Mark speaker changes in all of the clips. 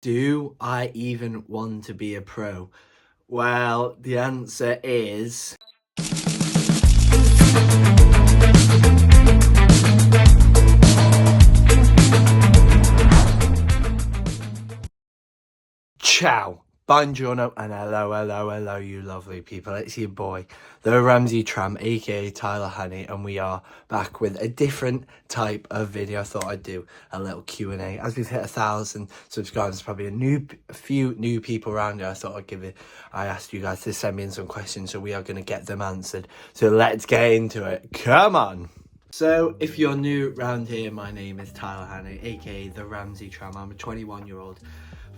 Speaker 1: Do I even want to be a pro? Well, the answer is... Ciao, buongiorno, and hello, you lovely people. It's your boy, the Ramsey Tram AKA Tyler Hannay, and we are back with a different type of video. I thought I'd do a little Q&A. As we've hit 1,000 subscribers, probably a few new people around here. I thought I asked you guys to send me in some questions, so we are going to get them answered. So let's get into it. Come on. So, if you're new around here, my name is Tyler Hannay, aka the Ramsey Tram. I'm a 21-year-old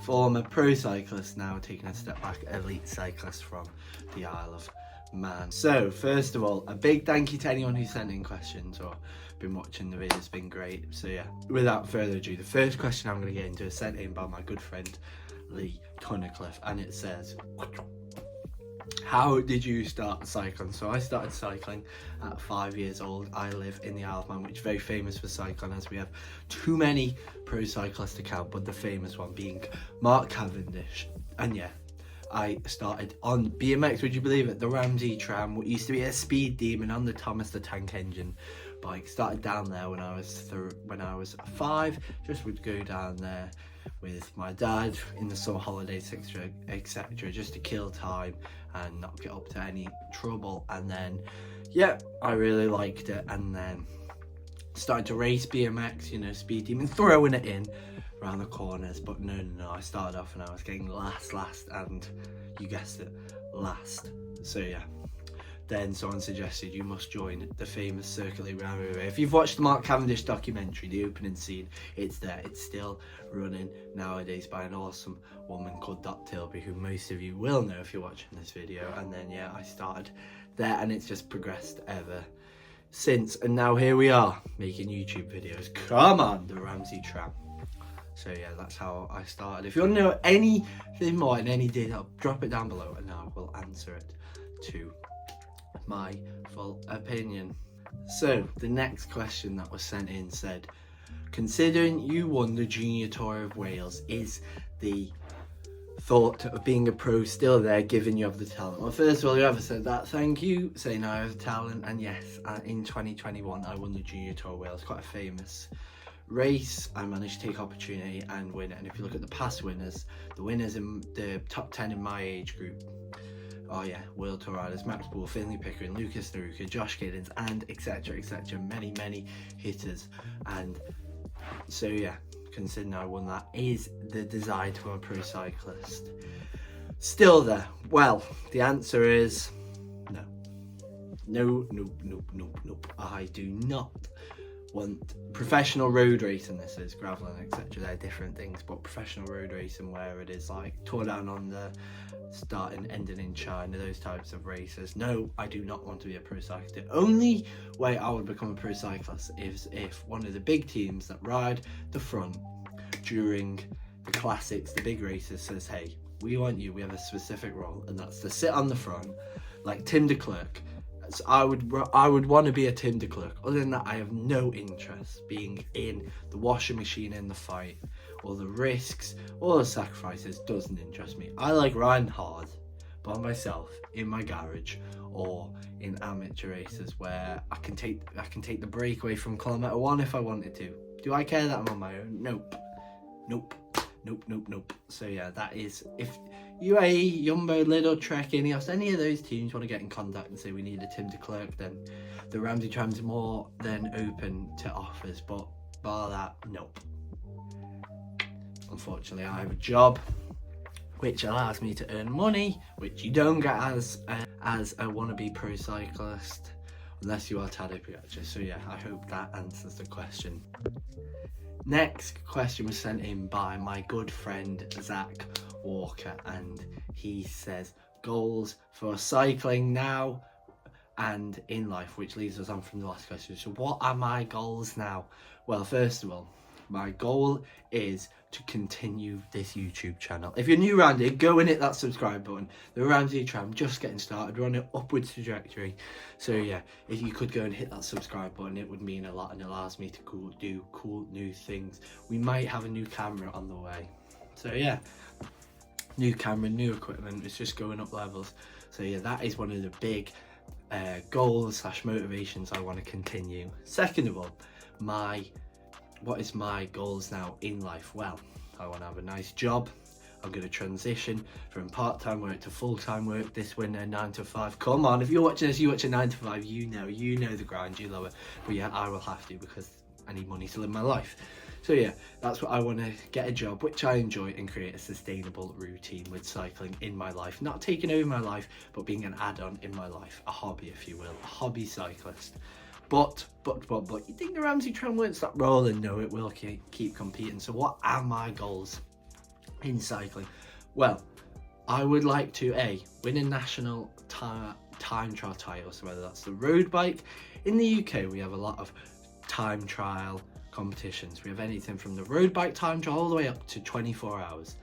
Speaker 1: former pro cyclist, now taking a step back, elite cyclist from the Isle of Man. So, first of all, a big thank you to anyone who sent in questions or been watching the video. It's been great. So yeah, without further ado, the first question I'm going to get into is sent in by my good friend Lee Tunnicliffe, and it says, how did you start cycling? So I started cycling at 5 years old. I live in the Isle of Man, which is very famous for cycling, as we have too many pro cyclists to count, but the famous one being Mark Cavendish. And yeah, I started on BMX, would you believe it? The Ramsey Tram, what used to be a Speed Demon on the Thomas the Tank Engine bike. Started down there when I was 5. Just would go down there with my dad in the summer holidays, etc., just to kill time and not get up to any trouble. And then yeah, I really liked it, and then started to race BMX, you know, Speed Demon, throwing it in around the corners. But no, I started off and I was getting last, and you guessed it, last. So yeah, then someone suggested you must join the famous Circular Railway. If you've watched the Mark Cavendish documentary, the opening scene, it's there. It's still running nowadays by an awesome woman called Dot Tilby, who most of you will know if you're watching this video. And then yeah, I started there, and it's just progressed ever since. And now here we are, making YouTube videos. Come on, the Ramsey Tram. So yeah, that's how I started. If you want to know anything more in any detail, drop it down below and I will answer it to my full opinion. So the next question that was sent in said, considering you won the Junior Tour of Wales, is the thought of being a pro still there, given you have the talent? Well, first of all, whoever said that, thank you, saying I have the talent. And yes, in 2021 I won the Junior Tour of Wales, quite a famous race. I managed to take opportunity and win it. And if you look at the past winners, the winners in the top 10 in my age group, oh yeah, World Tour riders, Max Bull, Finley Pickering, Lucas Naruka, Josh Giddens, and etc, many hitters. And so yeah, considering I won that, is the desire to become a pro cyclist still there? Well, the answer is no. I do not want professional road racing. This is graveling, etc, they're different things, but professional road racing where it is like Tour Down Under, starting ending in China, those types of races, no, I do not want to be a pro cyclist. The only way I would become a pro cyclist is if one of the big teams that ride the front during the classics, the big races, says, hey, we want you, we have a specific role, and that's to sit on the front like Tim de Klerk. So I would want to be a Tim de Klerk. Other than that, I have no interest being in the washing machine in the fight, or the risks, or the sacrifices. Doesn't interest me. I like riding hard by myself in my garage, or in amateur races where I can take the break away from kilometre 1 if I wanted to. Do I care that I'm on my own? Nope. So yeah, that is, if UAE, Jumbo, Lidl, Trek, Ineos, any of those teams want to get in contact and say we need a Tim de Klerk, then the Ramsey Tram's more than open to offers. But bar that, nope. Unfortunately, I have a job which allows me to earn money, which you don't get as a wannabe pro cyclist unless you are Tadej Pogacar. So yeah, I hope that answers the question. Next question was sent in by my good friend Zach Walker, and he says, goals for cycling now and in life, which leads us on from the last question. So what are my goals now? Well, first of all, my goal is to continue this YouTube channel. If you're new around here, go and hit that subscribe button. The Ramsey Tram, just getting started. We're on an upwards trajectory. So yeah, if you could go and hit that subscribe button, it would mean a lot and allows me to do cool new things. We might have a new camera on the way. So yeah, new camera, new equipment, it's just going up levels. So yeah, that is one of the big goals slash motivations I want to continue. Second of all, what is my goals now in life? Well, I want to have a nice job. I'm going to transition from part-time work to full-time work this winter, 9 to 5. Come on, if you're watching this, you watch a 9 to 5, you know the grind, you love it. But yeah, I will have to, because I need money to live my life. So yeah, that's what I want to get, a job which I enjoy, and create a sustainable routine with cycling in my life. Not taking over my life, but being an add-on in my life. A hobby, if you will, a hobby cyclist. But you think the Ramsey Tram won't stop rolling? No, it will keep competing. So what are my goals in cycling? Well, I would like to win a national time trial title, so whether that's the road bike. In the UK we have a lot of time trial competitions. We have anything from the road bike time trial all the way up to 24 hours.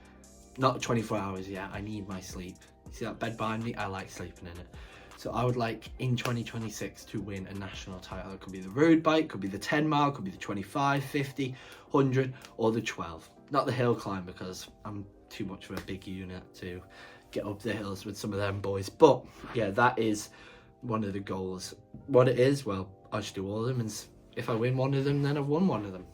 Speaker 1: Not 24 hours, yeah, I need my sleep. You see that bed behind me? I like sleeping in it. So I would like in 2026 to win a national title. It could be the road bike, could be the 10 mile, could be the 25, 50, 100 or the 12. Not the hill climb, because I'm too much of a big unit to get up the hills with some of them boys. But yeah, that is one of the goals. What it is, well, I should do all of them, and if I win one of them, then I've won one of them.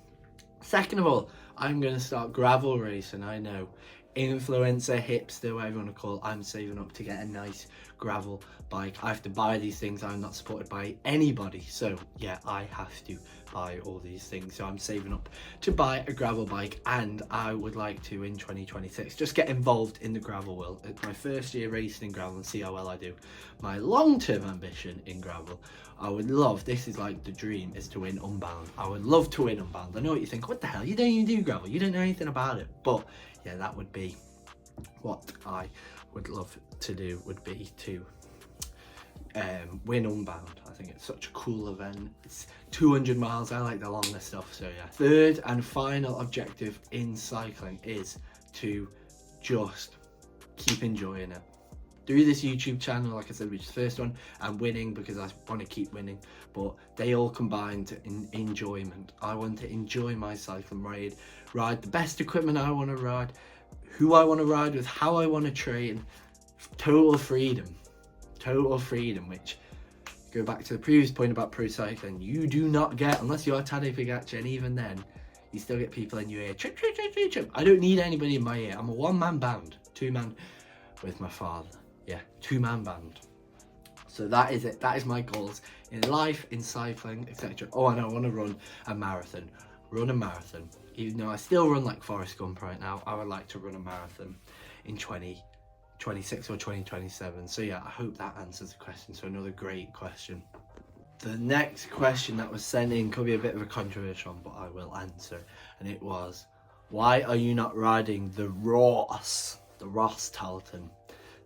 Speaker 1: Second of all, I'm going to start gravel racing. I know, influencer, hipster, whatever you want to call it, I'm saving up to get a nice gravel bike. I have to buy these things. I'm not supported by anybody, so yeah, I have to buy all these things. So I'm saving up to buy a gravel bike, and I would like to in 2026 just get involved in the gravel world. It's my first year racing in gravel, and see how well I do. My long-term ambition in gravel, I would love, this is like the dream, is to win Unbound. I would love to win Unbound. I know what you think, what the hell, you don't even do gravel, you don't know anything about it. But yeah, that would be what I would love to do, would be to win Unbound. I think it's such a cool event. It's 200 miles, I like the longer stuff, so yeah. Third and final objective in cycling is to just keep enjoying it. Through this YouTube channel, like I said, which is the first one, I'm winning because I want to keep winning, but they all combined in enjoyment. I want to enjoy my cycling ride the best equipment I want to ride, who I want to ride with, how I want to train. Total freedom, which, go back to the previous point about pro cycling, you do not get unless you're Tadej Pogacar, and even then you still get people in your ear, trip. I don't need anybody in my ear. I'm a one-man band, two-man with my father. Yeah, two-man band. So that is it. That is my goals in life, in cycling, etc. Oh, and I want to run a marathon. Even though I still run like Forrest Gump right now, I would like to run a marathon in 2026 or 2027. So yeah, I hope that answers the question. So another great question. The next question that was sent in could be a bit of a controversial one, but I will answer. And it was, why are you not riding the Ross Talton?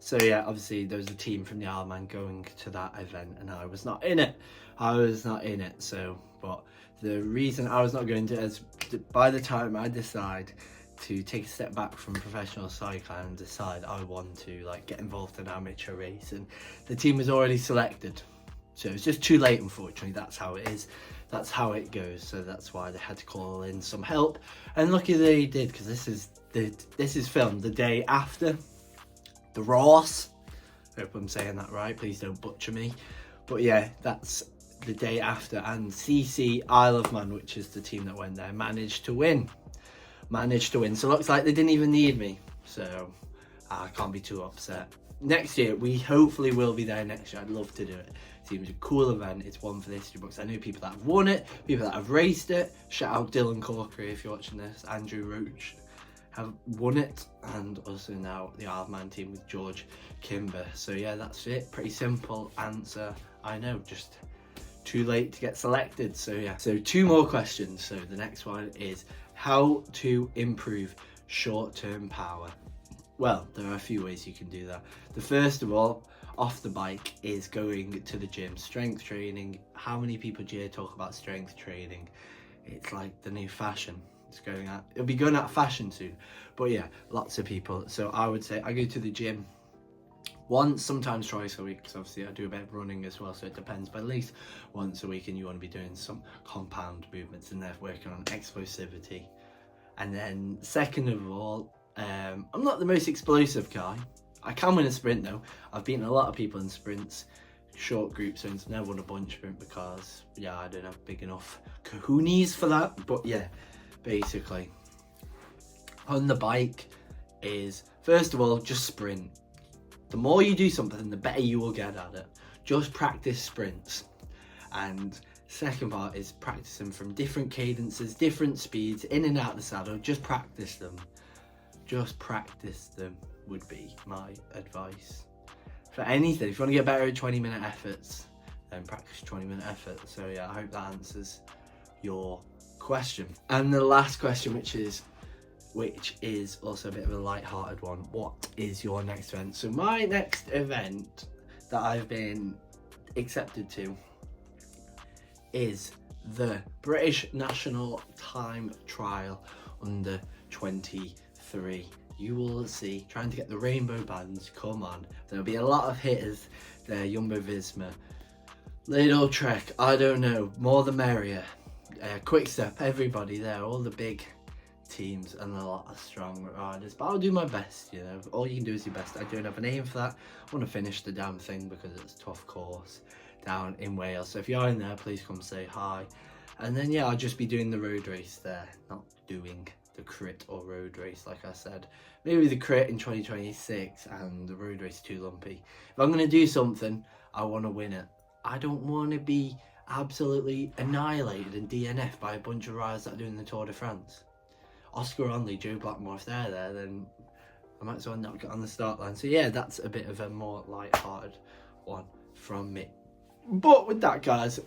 Speaker 1: So yeah, obviously there was a team from the Ironman going to that event, and I was not in it. So, but the reason I was not going to is, by the time I decide to take a step back from professional cycling and decide I want to like get involved in amateur racing, the team was already selected. So it's just too late, unfortunately. That's how it is. That's how it goes. So that's why they had to call in some help, and lucky they did, because this is filmed the day after the Ross. Hope I'm saying that right. Please don't butcher me. But yeah, that's the day after, and CC Isle of Man, which is the team that went there, managed to win. So it looks like they didn't even need me. So I can't be too upset. Next year, we hopefully will be there next year. I'd love to do it. It seems a cool event. It's one for the history books. I know people that have won it, people that have raced it. Shout out Dylan Corkery if you're watching this. Andrew Roach have won it, and also now the Isle of Man team with George Kimber. So yeah, that's it. Pretty simple answer. I know, just too late to get selected. So yeah, so two more questions. So the next one is how to improve short-term power. Well, there are a few ways you can do that. The first of all, off the bike, is going to the gym, strength training. How many people do you talk about strength training? It's like the new fashion. It'll be going out of fashion soon. But yeah, lots of people. So I would say I go to the gym once, sometimes twice a week, because obviously I do a bit of running as well, so it depends, but at least once a week, and you want to be doing some compound movements in there, working on explosivity. And then second of all, I'm not the most explosive guy. I can win a sprint though. I've beaten a lot of people in sprints, short group sprints. Never won a bunch sprint because, yeah, I don't have big enough kahoonies for that. But yeah, basically, on the bike is, first of all, just sprint. The more you do something, the better you will get at it. Just practice sprints. And second part is practicing from different cadences, different speeds, in and out of the saddle. Just practice them. Just practice them would be my advice. For anything, if you want to get better at 20-minute efforts, then practice 20-minute efforts. So yeah, I hope that answers your question. And the last question, which is also a bit of a light-hearted one. What is your next event? So my next event that I've been accepted to is the British National Time Trial under 23. You will see, trying to get the rainbow bands, come on. There'll be a lot of hitters there, Jumbo Visma, Lidl Trek, I don't know, more the merrier. Quick Step, everybody there, all the big teams and a lot of strong riders. But I'll do my best, you know, all you can do is your best. I don't have an aim for that. I want to finish the damn thing because it's a tough course down in Wales. So if you're in there, please come say hi. And then yeah, I'll just be doing the road race there, not doing the crit or road race like I said. Maybe the crit in 2026 and the road race too lumpy. If I'm going to do something, I want to win it. I don't want to be absolutely annihilated and DNF by a bunch of riders that are doing the Tour de France. Oscar Onley, Joe Blackmore, if they're there, then I might as well not get on the start line. So yeah, that's a bit of a more light-hearted one from me. But with that, guys,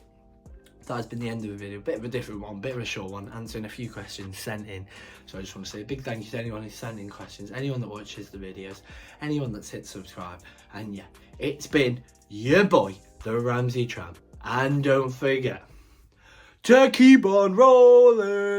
Speaker 1: that has been the end of the video. Bit of a different one, bit of a short one, answering a few questions sent in. So I just want to say a big thank you to anyone who sent in questions, anyone that watches the videos, anyone that's hit subscribe. And yeah, it's been your boy, the Ramsey Tram. And don't forget to keep on rolling.